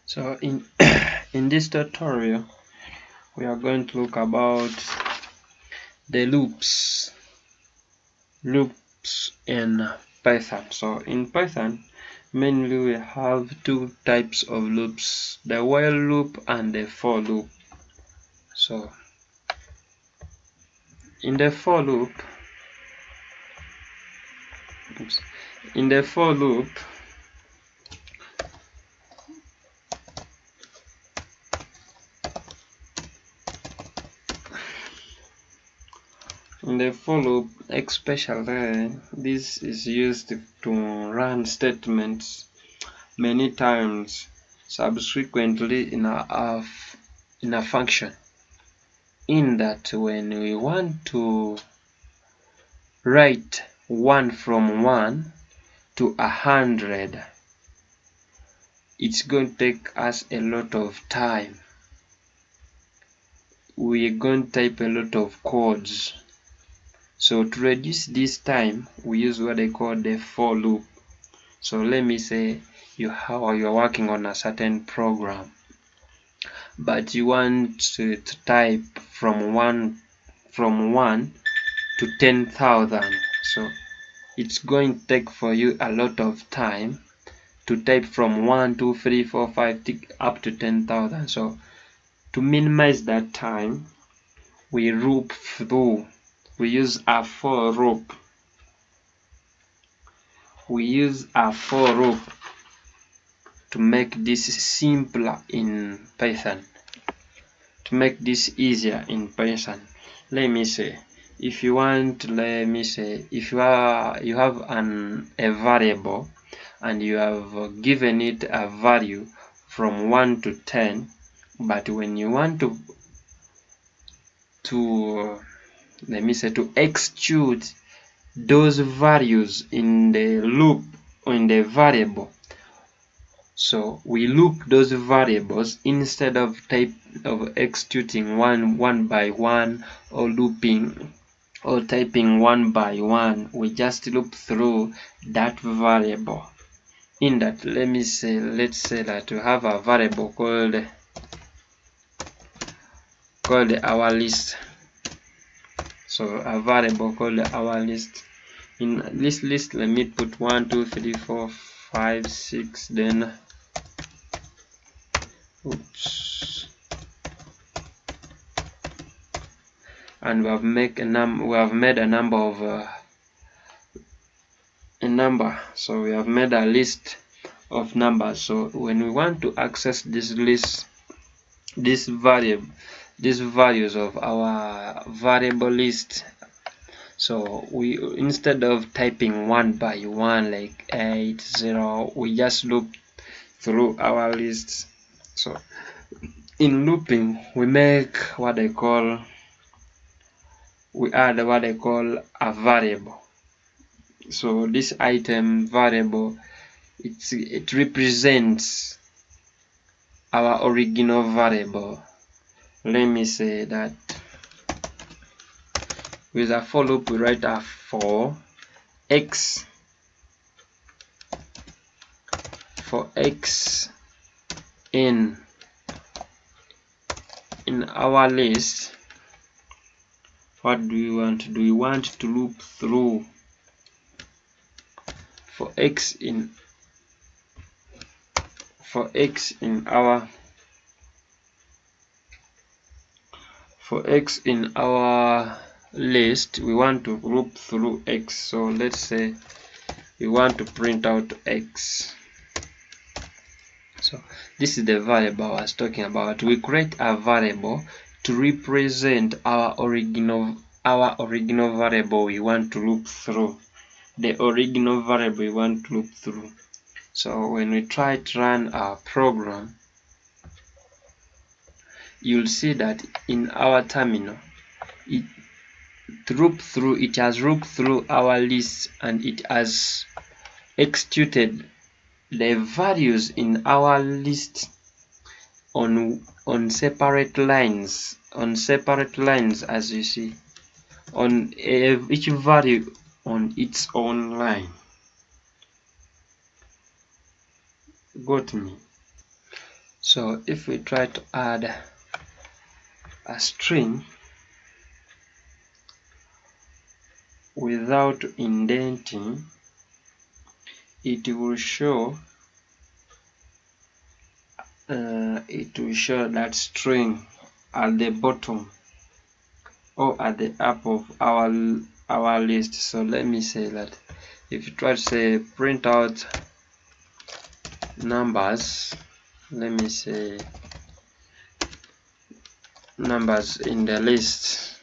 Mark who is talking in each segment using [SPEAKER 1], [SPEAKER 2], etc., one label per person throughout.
[SPEAKER 1] So in in this tutorial we are going to look about the loops in Python. So in Python mainly we have two types of loops, the while loop and the for loop. So in the for loop in the for loop especially this is used to run statements many times subsequently in a function, in that when we want to write 1 from 1 to 100, it's going to take us a lot of time. We're going to type a lot of codes. So to reduce this time, we use what I call the for loop. So let me say you're working on a certain program, but you want to type from 1 to 10,000. So it's going to take for you a lot of time to type from 1, 2, 3, 4, 5 up to 10,000. So to minimize that time, we loop through. We use a for loop. To make this simpler in Python. To make this easier in Python, let me say, if you have a variable and you have given it a value from 1 to 10, but when you want to execute those values in the loop or in the variable, so we loop those variables instead of executing one by one or looping or typing one by one. We just loop through that variable. In that, let's say that we have a variable called our list. So a variable called our list. In this list, let me put 1, 2, 3, 4, 5, 6, then and we have made a number of so we have made a list of numbers. So when we want to access this list, these values of our variable list, so we, instead of typing one by one like 8, 0, we just loop through our lists. So in looping, we make we add what I call a variable. So this item variable, it represents our original variable. Let me say that with a for loop, we write a for x in our list. What do we want to do? We want to loop through for x in our list. We want to loop through x. So let's say we want to print out x. So this is the variable I was talking about. We create a variable to represent our original variable we want to loop through. The original variable we want to loop through. So when we try to run our program, you'll see that in our terminal, it has looped through our list, and it has executed the values in our list on separate lines, as you see, on each value on its own line. Got me? So if we try to add a string without indenting, it will show that string at the bottom or at the up of our list. So let me say that if you try to say print out numbers, let me say numbers in the list,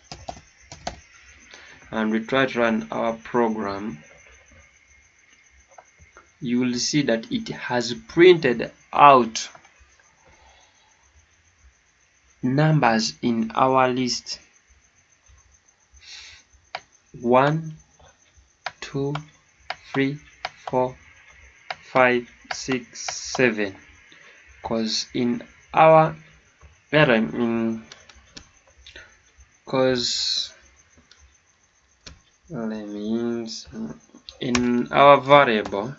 [SPEAKER 1] and we try to run our program, you will see that it has printed out numbers in our list 1, 2, 3, 4, 5, 6, 7, because in our in our variable,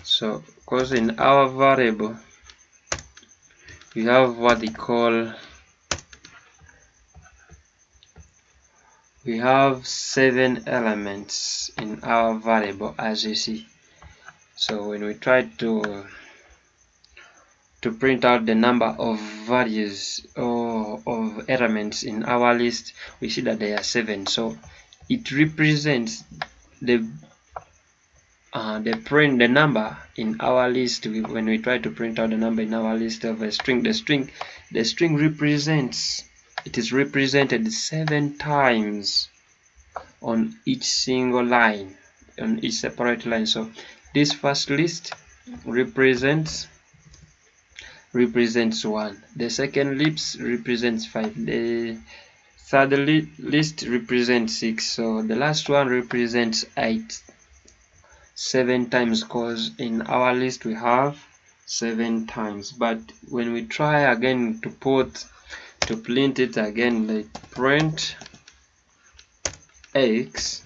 [SPEAKER 1] so because in our variable we have what they call, we have 7 elements in our variable, as you see. So when we try to print out the number of values or of elements in our list, we see that there are 7. So it represents the number in our list. When we try to print out the number in our list of a string, the string represents, it is represented 7 times on each single line, on each separate line. So this first list represents 1, the second list represents 5, the third list represents 6, so the last one represents 8. 7 times, because in our list we have 7 times. But when we try again to print it again, like print x,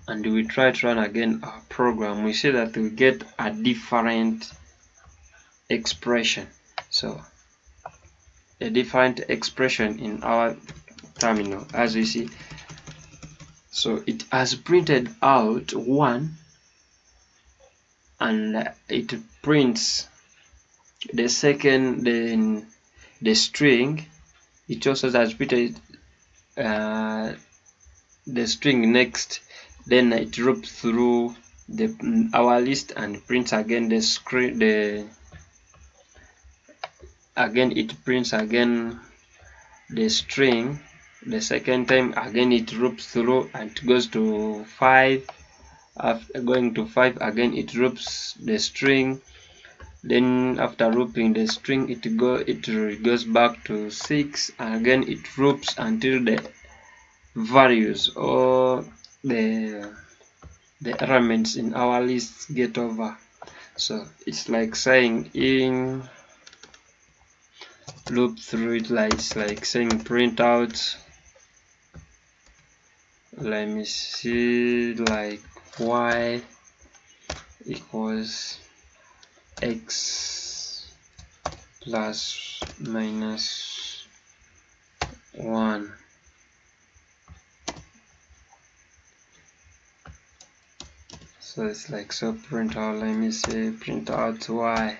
[SPEAKER 1] and we try to run again our program, we see that we get a different expression. So a different expression in our terminal, as we see. So it has printed out 1, and it prints the second, the string. It also has printed the string next, then it loops through our list and prints again the screen, again it prints again the string. The second time again it loops through and goes to 5. After going to 5 again it loops the string. Then after looping the string, it goes back to 6, and again it loops until the values or the elements in our list get over. So it's like saying in loop through it, like it's like saying print out, let me see, like y equals x plus minus 1. So it's like, so print out, let me say print out y.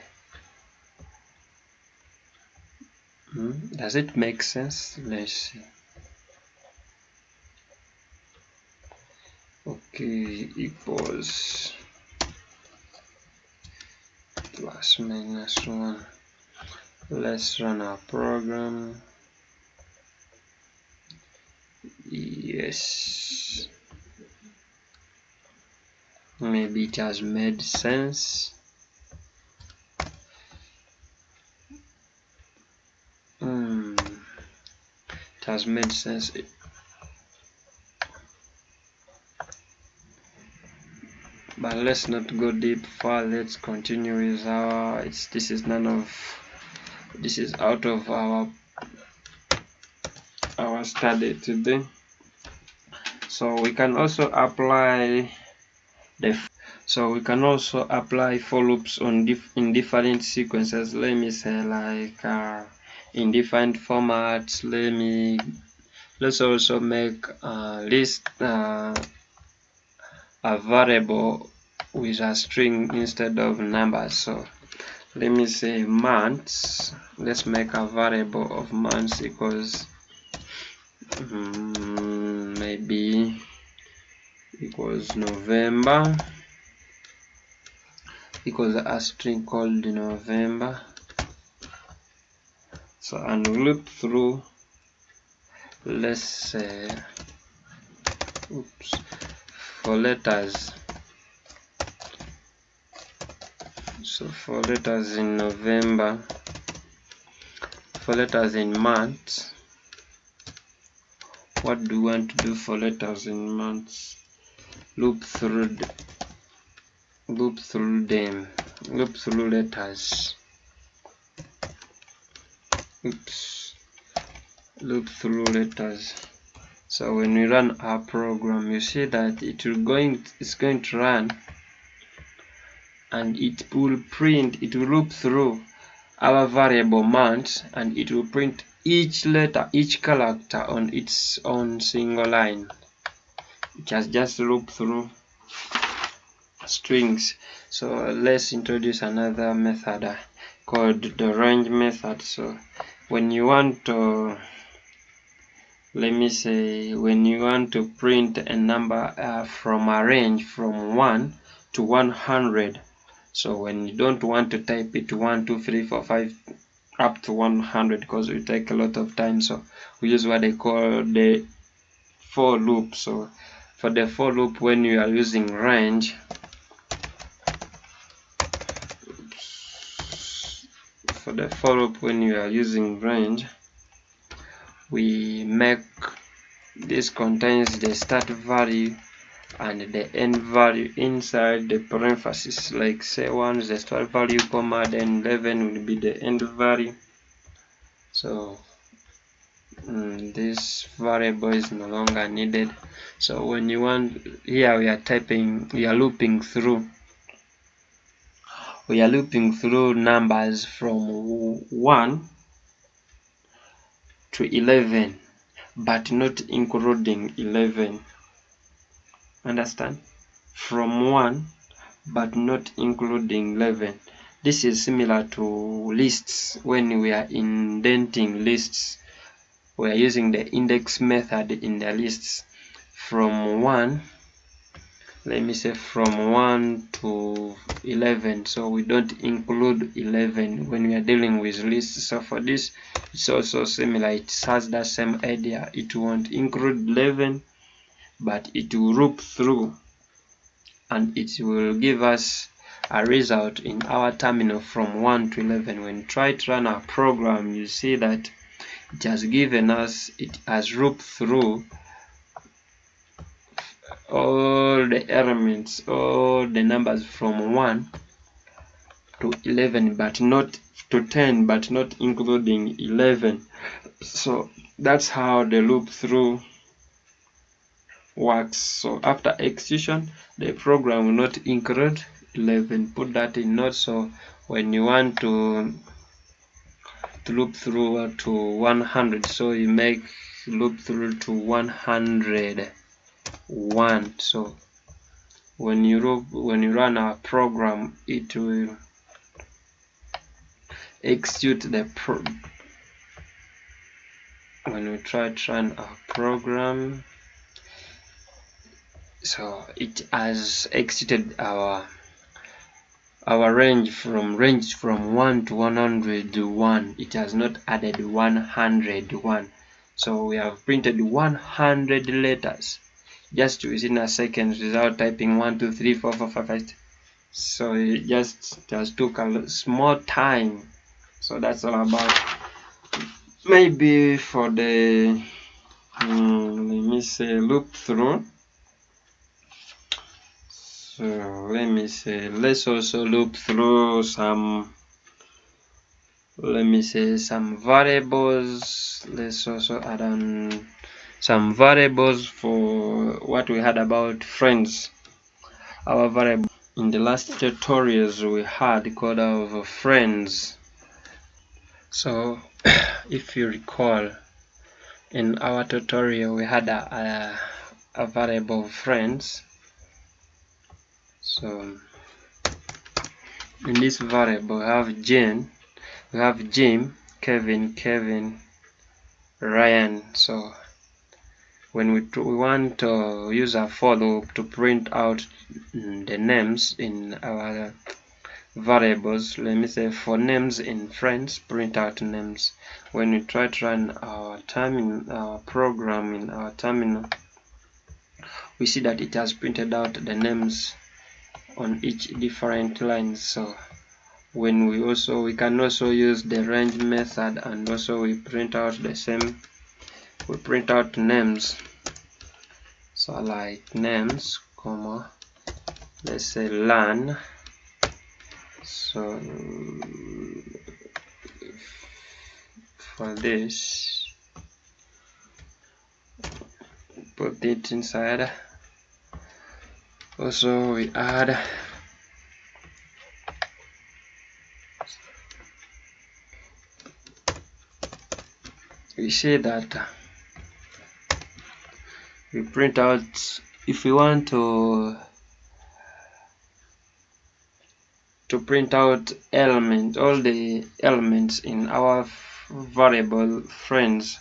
[SPEAKER 1] Does it make sense? Let's see. Okay, equals plus minus 1. Let's run our program. Yes, maybe it has made sense. It has made sense. But let's not go deep far. Let's continue with our, this is out of our study today. So we can also apply So we can also apply for loops on in different sequences. Let me say like in different formats. Let's also make a list a variable with a string instead of numbers. So let me say months. Let's make a variable of months equals maybe equals November, equals a string called November. So and loop through, let's say for letters. So for letters in November, for letters in months, what do we want to do for letters in months? Loop through them, loop through letters. Loop through letters. So when we run our program, you see that it's going to run, and it will loop through our variable months, and it will print each letter, each character on its own single line. It has just looped through strings. So let's introduce another method called the range method. So when you want to, let me say, when you want to print a number from a range from 1 to 100, so when you don't want to type it 1 2 3 4 5 up to 100 because it will take a lot of time, so we use what they call the for loop. So for the for loop, when you are using range, for the for loop when you are using range, we make this contains the start value and the end value inside the parentheses. Like say 1 is the start value, comma, then 11 will be the end value. So this variable is no longer needed. So when you want, here we are looping through numbers from 1 to 11, but not including 11. Understand? From 1 but not including 11. This is similar to lists. When we are indenting lists, we are using the index method in the lists from 1, let me say from 1 to 11. So we don't include 11 when we are dealing with lists. So for this, it's also similar. It has the same idea. It won't include 11, but it will loop through, and it will give us a result in our terminal from 1 to 11. When you try to run our program, you see that it has given us, it has looped through all the elements, all the numbers from 1 to 11, but not to 10, but not including 11. So that's how the loop through works. So after execution, the program will not include 11. Put that in note. So when you want to loop through to 100, so you make loop through to 101. So when you run our program, it will execute the when we try to run our program. So it has executed our range from 1 to 101. It has not added 101. So we have printed 100 letters just within a second without typing 1 2 3 4 5 6. So it just took a small time. So that's all about. Maybe for the let me say loop through. So let me say, let's also loop through some, let me say, some variables. Let's also add on some variables for what we had about friends. Our variable in the last tutorials we had called of friends. So if you recall, in our tutorial we had a variable friends. So in this variable we have Jim, Kevin, Ryan. So when we want to use a for loop to print out the names in our variables, let me say for names in friends, print out names. When we try to run our program in our terminal, we see that it has printed out the names on each different lines. So when we can also use the range method, and also we print out the same, we print out names. So like names, comma, let's say LAN. So for this, put it inside. Also we add we see that we print out, if we want to print out all the elements in our variable friends,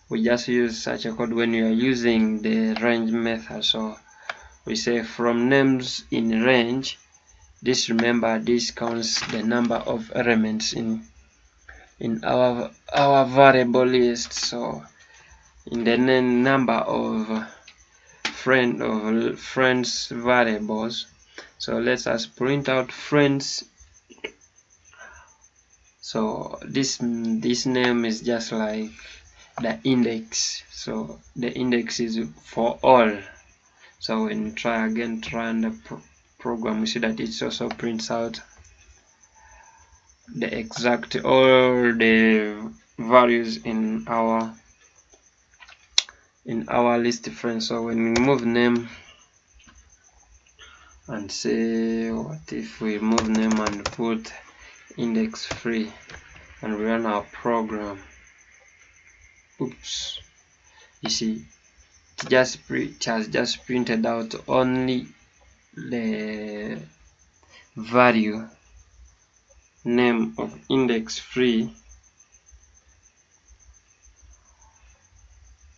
[SPEAKER 1] we just use such a code when we are using the range method. So we say from names in range, this, remember, this counts the number of elements in our variable list. So in the number of friends variables, so let's just print out friends. So this name is just like the index, so the index is for all. So when you try again to run the program, we see that it also prints out the exact all the values in our list friends. So when we move name and say, what if we move name and put index free and we run our program, oops, you see it has just printed out only the value name of index free.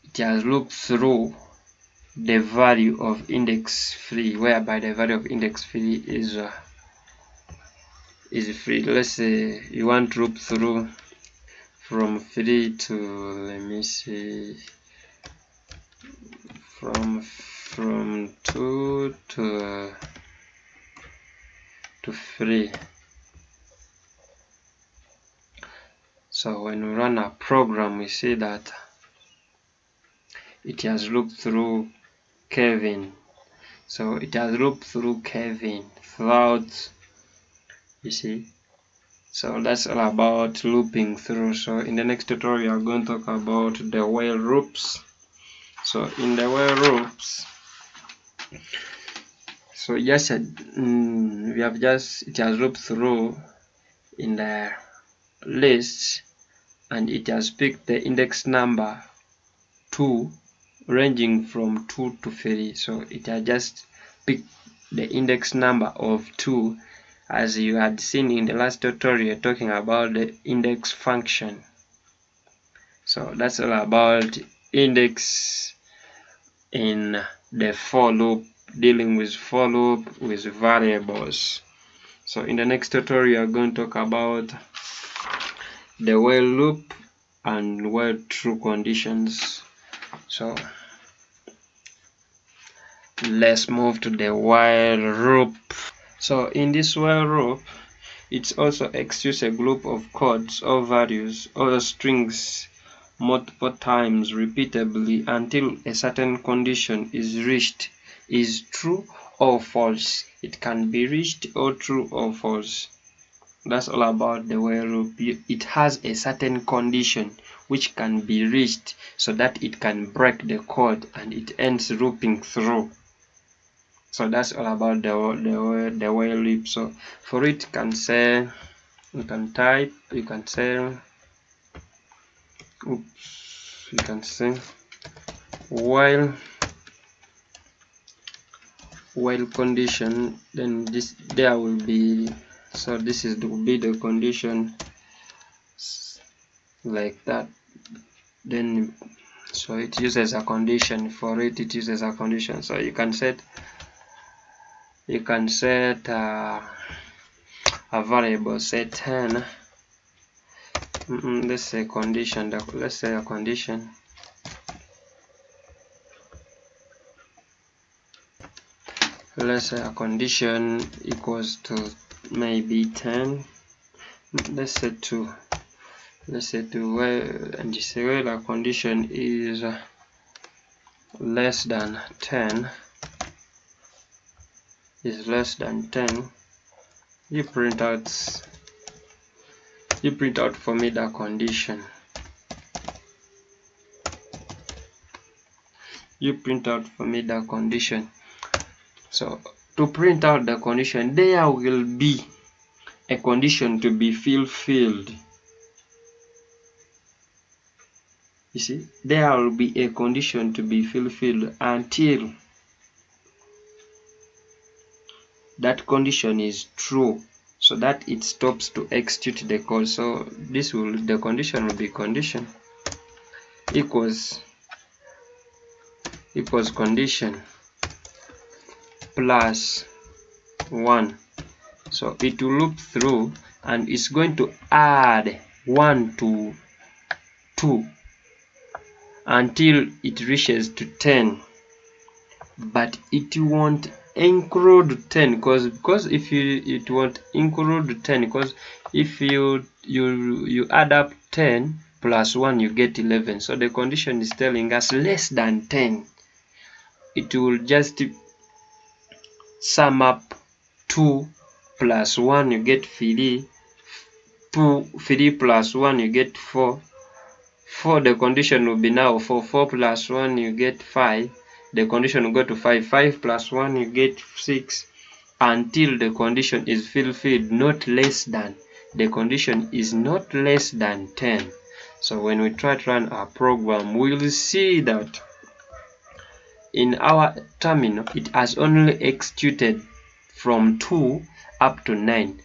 [SPEAKER 1] It has looked through the value of index free, whereby the value of index free is free. Let's say you want to loop through from free to, let me see, from 2 to 3. So when we run our program, we see that it has looped through Kevin. So it has looped through Kevin throughout, you see. So that's all about looping through. So in the next tutorial, we are going to talk about the while loops. So in the while loops, so yes, it has looped through in the list, and it has picked the index number 2, ranging from 2 to 3. So it has just picked the index number of 2, as you had seen in the last tutorial talking about the index function. So that's all about index in the for loop, dealing with for loop with variables. So in the next tutorial, we are going to talk about the while loop and while true conditions. So let's move to the while loop. So in this while loop, it also executes a group of codes or values or strings multiple times repeatedly until a certain condition is reached, is true or false. It can be reached or true or false. That's all about the while loop. It has a certain condition which can be reached so that it can break the code and it ends looping through. So that's all about the while loop. So for it, you can say while condition, then this there will be, so this is will be the condition like that. Then so it uses a condition. For it uses a condition. So you can set a variable, say 10. Let's say condition. Let's say a condition. Let's say a condition equals to maybe 10. Let's say 2. Let's say 2. And you say, well, a condition is less than 10. Is less than 10. You print out for me the condition. You print out for me the condition. So to print out the condition, there will be a condition to be fulfilled. You see, there will be a condition to be fulfilled until that condition is true, so that it stops to execute the code. So the condition will be condition equals condition plus 1. So it will loop through and it's going to add 1 to 2 until it reaches to 10, but it won't include 10 because if it won't include 10, because if you add up 10 plus 1, you get 11. So the condition is telling us less than 10. It will just sum up 2 plus 1, you get 3. 3 plus 1, you get 4. 4, the condition will be now 4. 4 plus 1, you get 5. The condition will go to 5. 5 plus 1, you get 6. Until the condition is fulfilled, not less than. The condition is not less than 10. So when we try to run our program, we will see that in our terminal, it has only executed from 2 up to 9,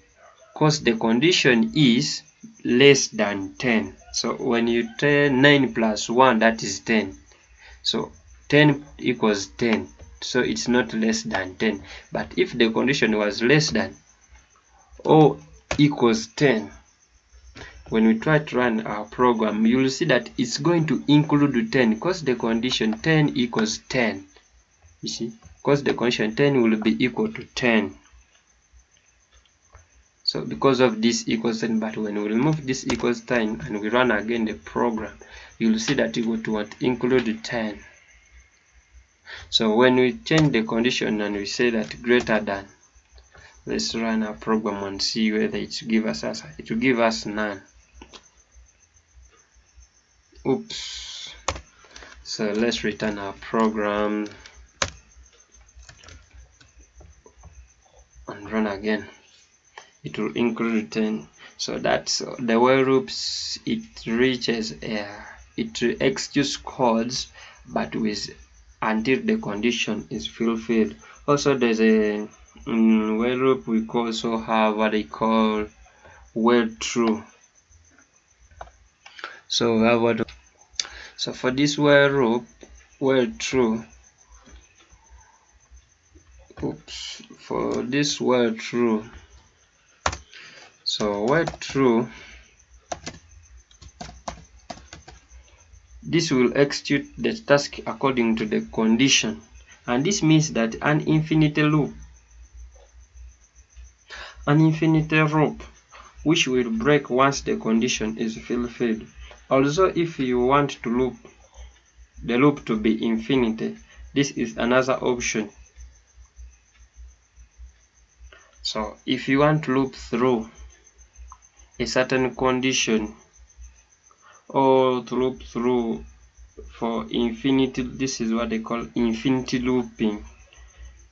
[SPEAKER 1] because the condition is less than 10. So when you tell 9 plus 1, that is 10. So 10 equals 10. So it's not less than 10. But if the condition was less than or equals 10, when we try to run our program, you will see that it's going to include 10, because the condition 10 equals 10. You see, because the condition 10 will be equal to 10. So because of this equals 10, but when we remove this equals 10 and we run again the program, you will see that it will include 10. So when we change the condition and we say that greater than, let's run our program and see whether it will give us none. Oops. So let's return our program and run again. It will include 10. So that's the while loops. It executes codes, but with until the condition is fulfilled. Also, there's a while loop. We also have what they call while true. So we have so for this while loop, while true. Oops. For this while true. So while true, this will execute the task according to the condition, and this means that an infinite loop which will break once the condition is fulfilled. Also, if you want to the loop to be infinite, this is another option. So if you want to loop through a certain condition, or to loop through for infinity, this is what they call infinity looping.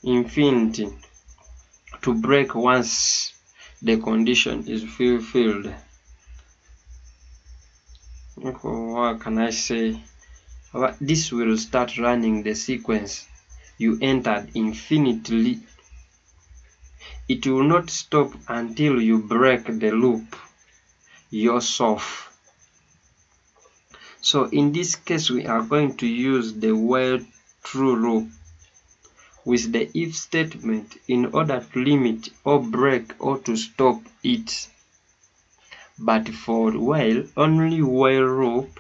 [SPEAKER 1] infinity to break once the condition is fulfilled. What can I say? This will start running the sequence you entered infinitely. It will not stop until you break the loop yourself. So in this case, we are going to use the while true loop with the if statement in order to limit or break or to stop it. But for while, only while loop,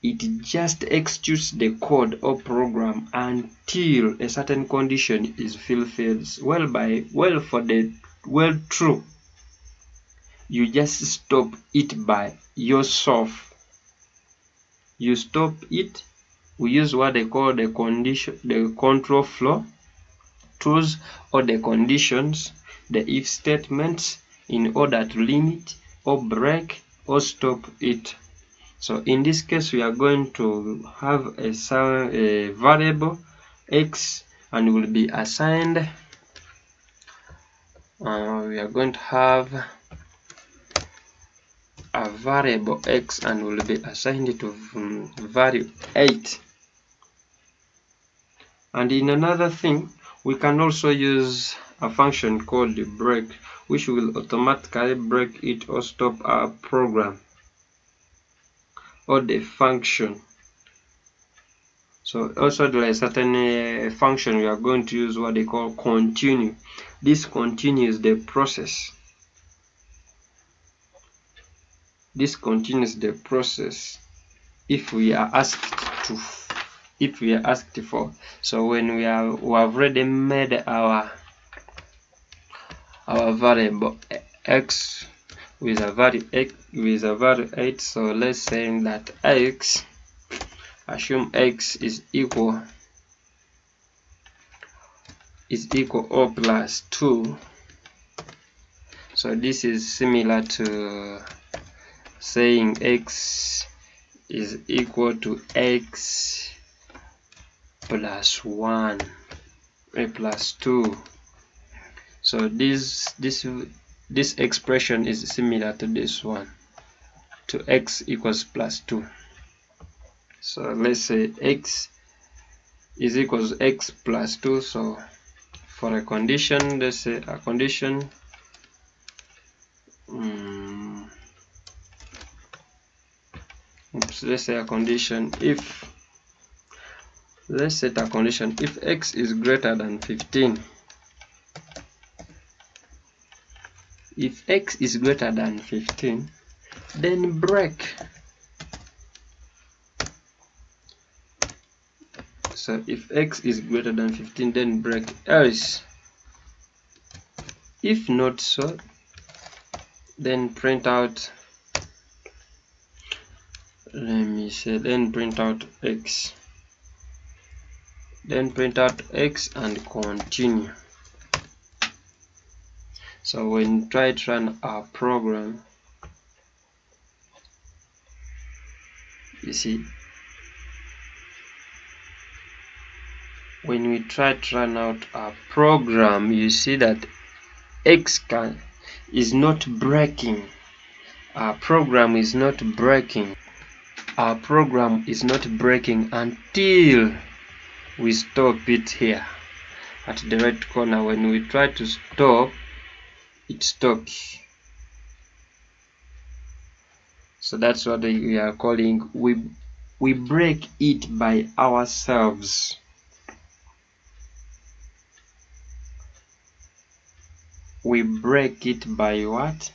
[SPEAKER 1] it just executes the code or program until a certain condition is fulfilled. Well, for the while true, you just stop it by yourself. You stop it. We use what they call the control flow tools or the conditions, the if statements, in order to limit or break or stop it. So in this case, we are going to have a variable x and will be assigned. We are going to have a variable x and will be assigned to value 8. And in another thing, we can also use a function called the break, which will automatically break it or stop our program, or the function. So also there is a certain function we are going to use what they call continue. This continues the process. This continues the process if we are asked for. So when we have already made our variable x with a value 8. So let's say that x, assume x is equal or plus 2. So this is similar to saying x is equal to x plus 1 plus 2. So this expression is similar to this one, to x equals plus 2. So let's say x is equals x plus 2. So for a condition, let's say a condition let's say a condition if, let's set a condition if x is greater than 15. If x is greater than 15, then break. So if x is greater than 15, then break. Else, if not so, then print out, then print out x. Then print out x and continue. So when we try to run our program, you see, when we try to run out our program, you see that x is not breaking. Our program is not breaking. Our program is not breaking until we stop it here at the right corner. When we try to stop, it stops. So that's what we are calling, we break it by ourselves. We break it by what?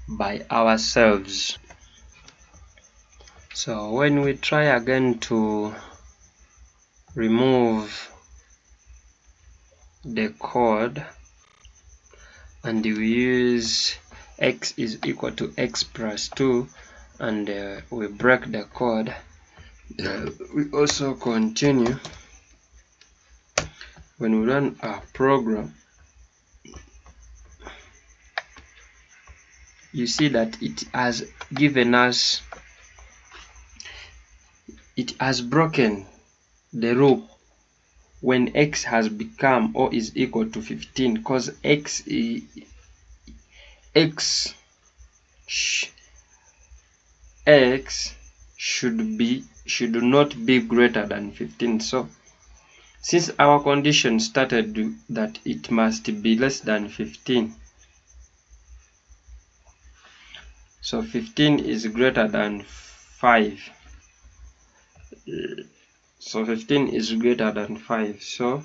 [SPEAKER 1] By ourselves. So when we try again to remove the code and we use x is equal to x plus 2 and we break the code, we also continue. When we run our program, you see that it has given us, it has broken the loop when x has become or is equal to 15, because x should not be greater than 15. So since our condition started that it must be less than 15, so 15 is greater than 5. So 15 is greater than 5. So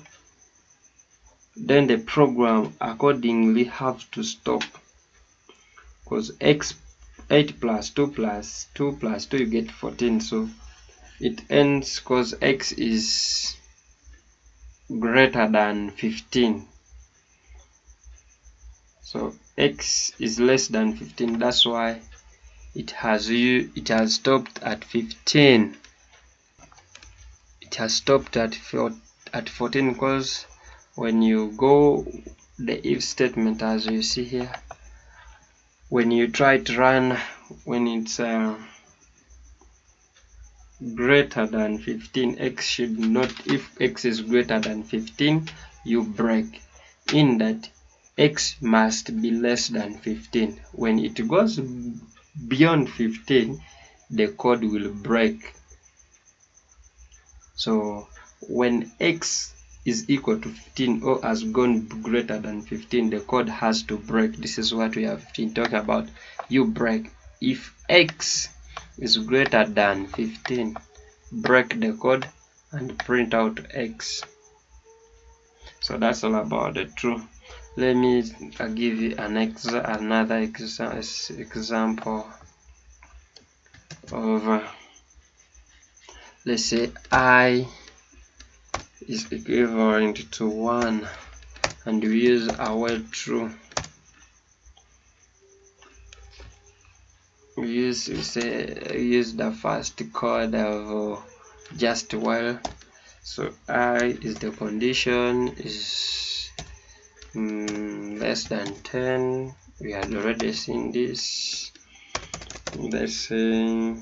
[SPEAKER 1] then the program accordingly have to stop, because 8 plus 2 plus 2 plus 2 you get 14. So it ends because x is greater than 15. So x is less than 15. That's why it has stopped at 15. It has stopped at 14, because when you go the if statement, as you see here, when you try to run when it's greater than 15, x should not, if x is greater than 15, you break in that x must be less than 15. When it goes beyond 15, the code will break. So when x is equal to 15 or has gone greater than 15, the code has to break. This is what we have been talking about. You break. If x is greater than 15, break the code and print out x. So that's all about the true. Let me give you another example of let's say I is equivalent to 1, and we use a while true. We use the first code of just while. So I is the condition is less than 10. We had already seen this. Let's say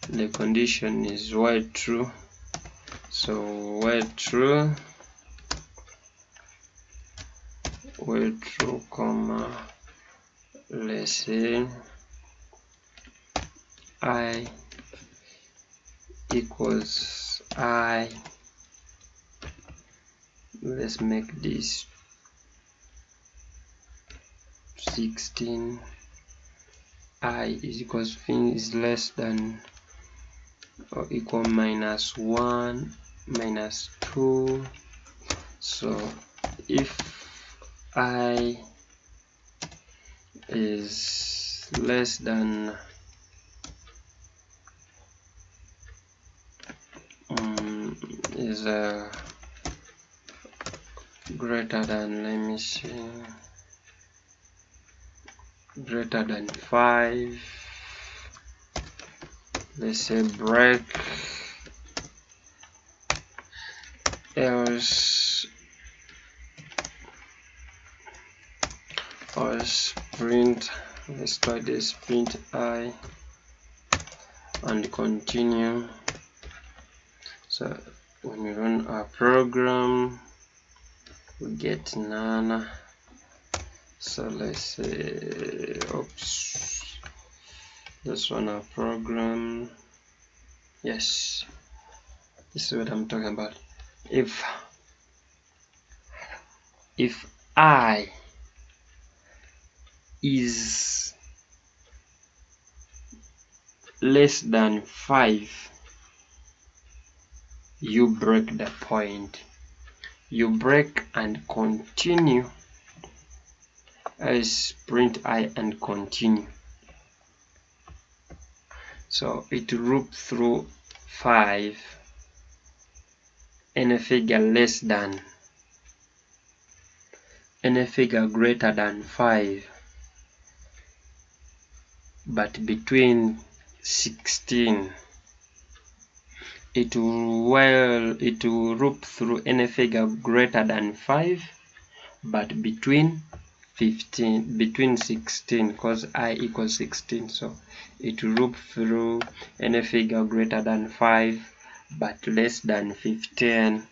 [SPEAKER 1] the condition is while true. So while true, comma, let's say I equals I. Let's make this 16. I is equals is less than or equal minus 1 minus 2. So if I is less than greater than, let me see, greater than 5, let's say break, else print, let's try this, print I and continue. So when we run our program, we get none. So let's say, oops, let's run our program. Yes, this is what I'm talking about. If I is less than 5, you break the point. You break and continue as print I and continue. So it loop through 5, any figure less than, any figure greater than 5, but between 16. It will loop through any figure greater than 5, but between 16, because I equals 16. So it will loop through any figure greater than 5, but less than 15,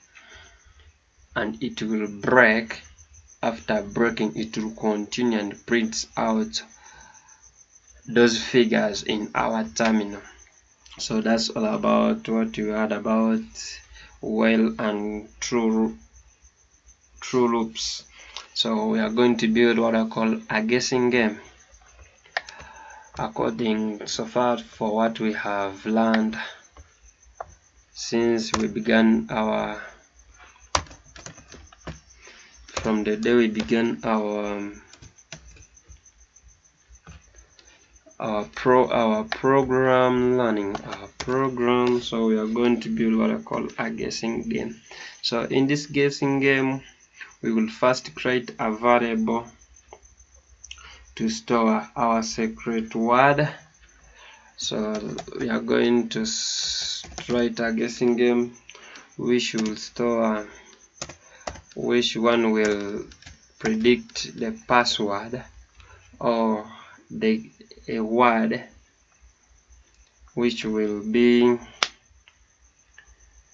[SPEAKER 1] and it will break. After breaking, it will continue and prints out those figures in our terminal. So that's all about what you heard about while and true loops. So we are going to build what I call a guessing game. According so far for what we have learned since we began from the day we began our program learning, so we are going to build what I call a guessing game. So in this guessing game, we will first create a variable to store our secret word. So we are going to write a guessing game which will store, which one will predict the password or a word which will be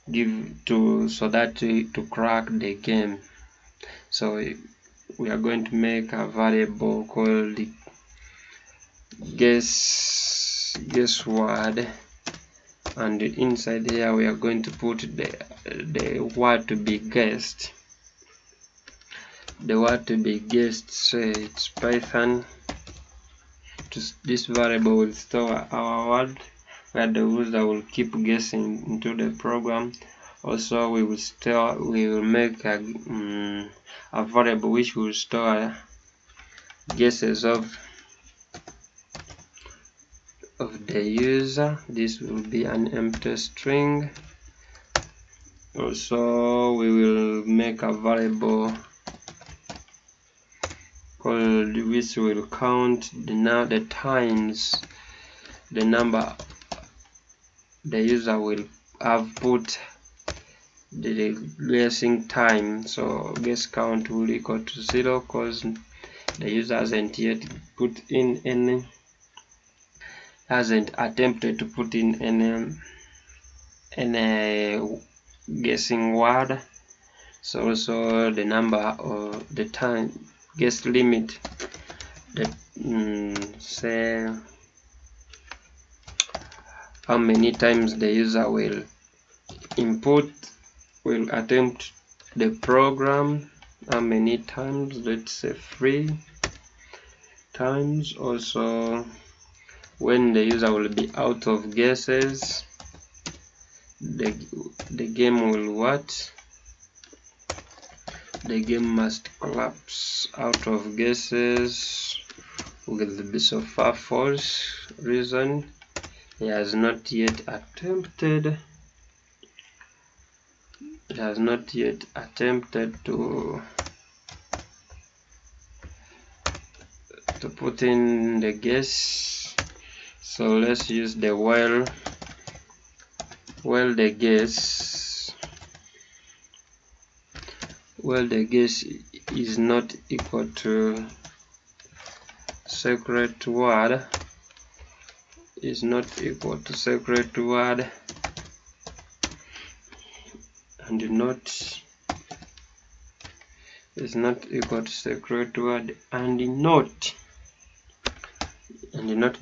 [SPEAKER 1] so that to crack the game. So we are going to make a variable called guess word, and inside here we are going to put the word to be guessed. The word to be guessed, say it's Python. This variable will store our word, where the user will keep guessing into the program. Also, we will make a variable which will store guesses of the user. This will be an empty string. Also, we will make a variable called which will count the number the user will have put the guessing time. So guess count will equal to 0 because the user hasn't yet attempted to put in any guessing word. So also the number or the time guess limit, that say how many times the user will attempt the program, how many times, let's say 3 times. Also when the user will be out of guesses, the game will what? The game must collapse out of guesses with the so far false reason he has not yet attempted to put in the guess. So let's use the while the guess is not equal to secret word, and not is not equal to secret word, and not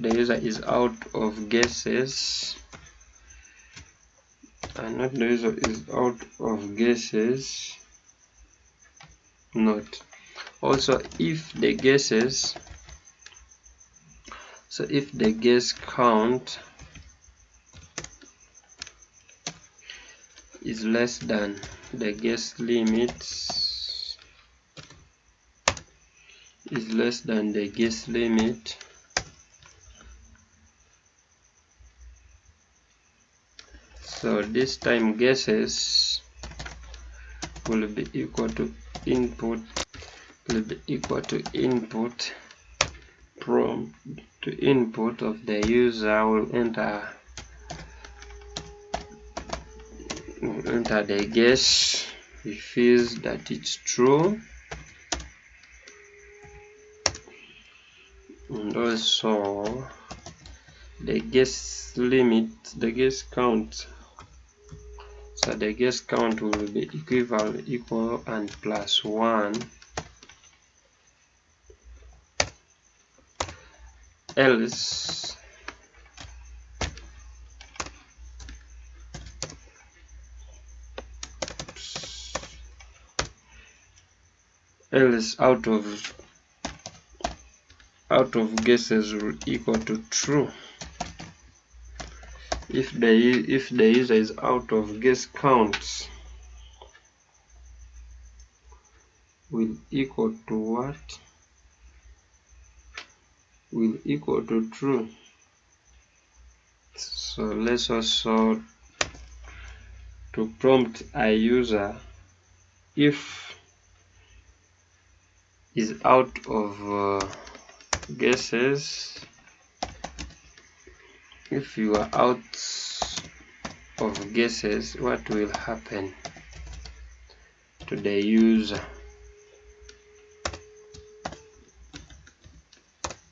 [SPEAKER 1] the user is out of guesses, and not the user is out of guesses, not. Also if the guesses, so if the guess count is less than the guess limit, so this time guesses will be equal to input prompt to input of the user will enter the guess. He feels that it's true, and also the guess limit, the guess count So the guess count will be equal and plus 1, else out of guesses will equal to true. If the user is out of guess counts, will equal to what? Will equal to true. So let's also to prompt a user if is out of guesses. If you are out of guesses, what will happen to the user?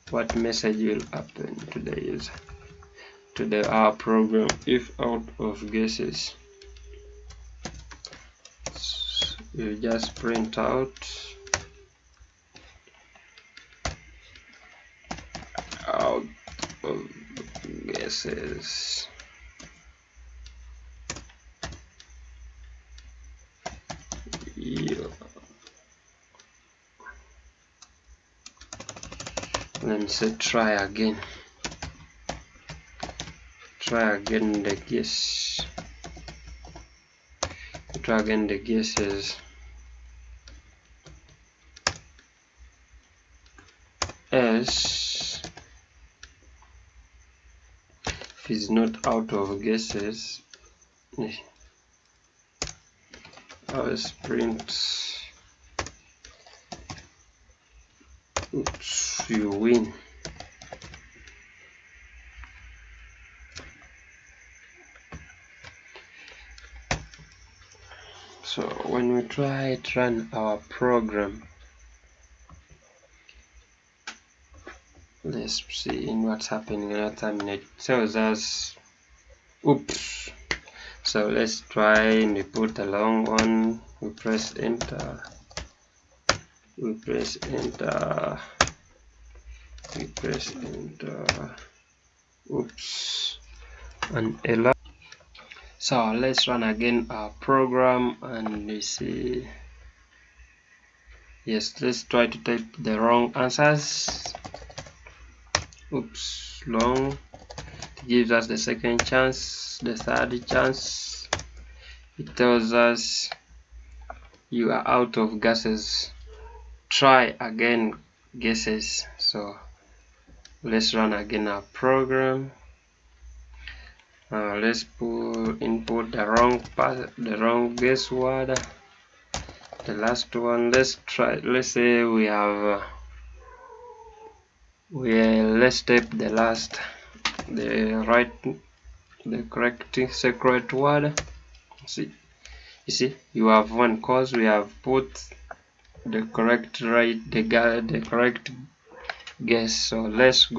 [SPEAKER 1] What message will happen to the user, to our program if out of guesses? So you just print out out of guesses. Yeah. Let me say try again the guess. Try again the guesses. S if it's not out of guesses, let's print oops, you win. So when we try to run our program, let's see in what's happening in our terminal. It tells us oops. So let's try and we put a long one. We press enter. We press enter. We press enter. Oops. And error. So let's run again our program and we see. Yes, let's try to type the wrong answers. Oops, long. It gives us the second chance, the third chance. It tells us you are out of guesses. Try again guesses. So let's run again our program. Let's input the wrong guess word. The last one. Let's try. Let's say we have. Let's type the correct secret word. See, you see, you have one cause we have put the correct correct guess. So let's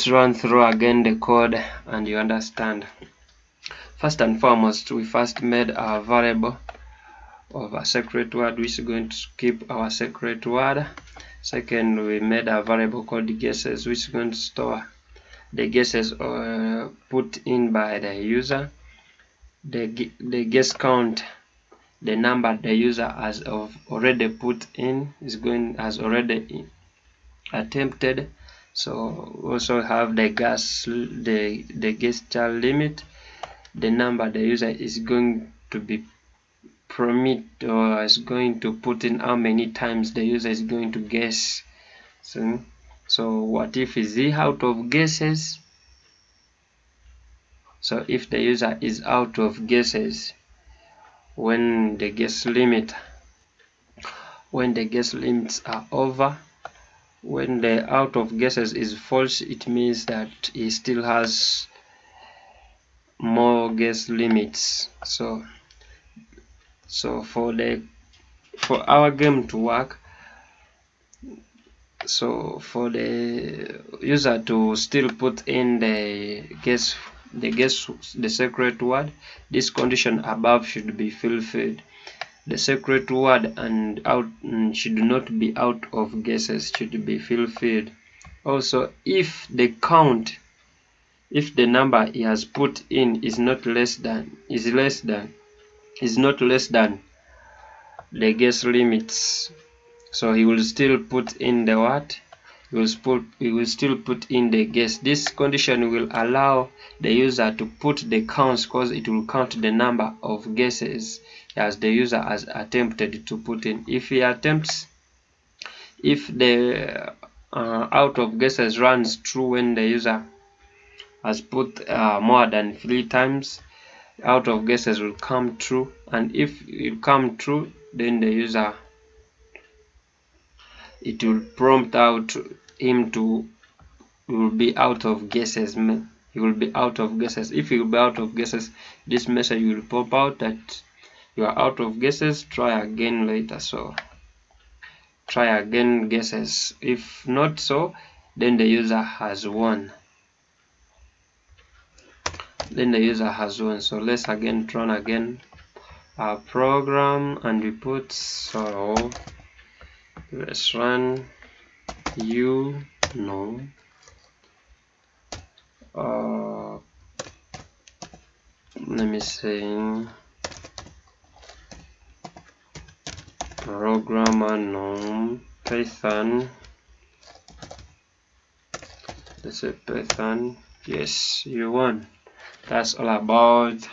[SPEAKER 1] run through again the code and you understand. First and foremost, we first made our variable of a secret word which is going to keep our secret word. Second, we made a variable called guesses which is going to store the guesses put in by the user. The guess count, the number the user has already put in has already attempted. So also have the guess child limit, the number the user is going to be permit or is going to put in, how many times the user is going to guess. So what if is he out of guesses? So if the user is out of guesses when the guess limits are over, when the out of guesses is false, it means that he still has more guess limits. So for our game to work, so for the user to still put in the the secret word. This condition above should be fulfilled. The secret word and should not be out of guesses, should be fulfilled. Also, if the number he has put in is not less than the guess limits, so he will still put in the what? He will still put in the guess. This condition will allow the user to put the counts, because it will count the number of guesses as the user has attempted to put in. If the out of guesses runs true when the user has put more than 3 times, out of guesses will come true, and if it come true, then the user, it will prompt out him to will be out of guesses. He will be out of guesses. If he will be out of guesses, this message will pop out that you are out of guesses, try again later. So try again guesses. If not so, then the user has won. So let's again run again our program and we put, so let's run let me say programmer nom Python. Let's say Python. Yes, you won. That's all about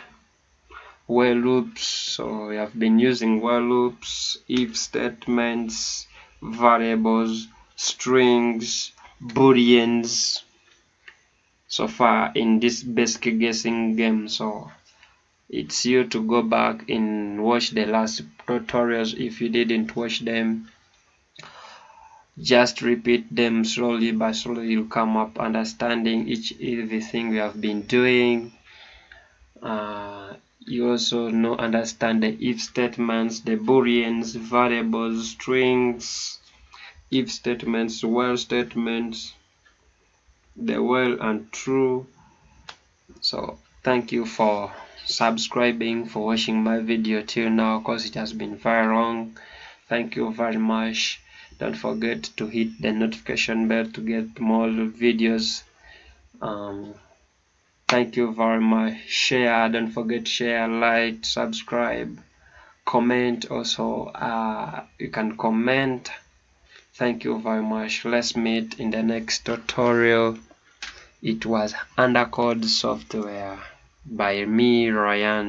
[SPEAKER 1] while loops. So we have been using while loops, if statements, variables, strings, booleans so far in this basic guessing game. So it's you to go back and watch the last tutorials. If you didn't watch them, just repeat them slowly by slowly. You'll come up understanding everything we have been doing. You also understand the if statements, the booleans, variables, strings, if statements, while statements, the while and true. So thank you for subscribing, for watching my video till now, because it has been very long. Thank you very much. Don't forget to hit the notification bell to get more videos. Thank you very much. Share, don't forget, share, like, subscribe, comment also. You can comment. Thank you very much. Let's meet in the next tutorial. It was Undercode Software by me, Ryan.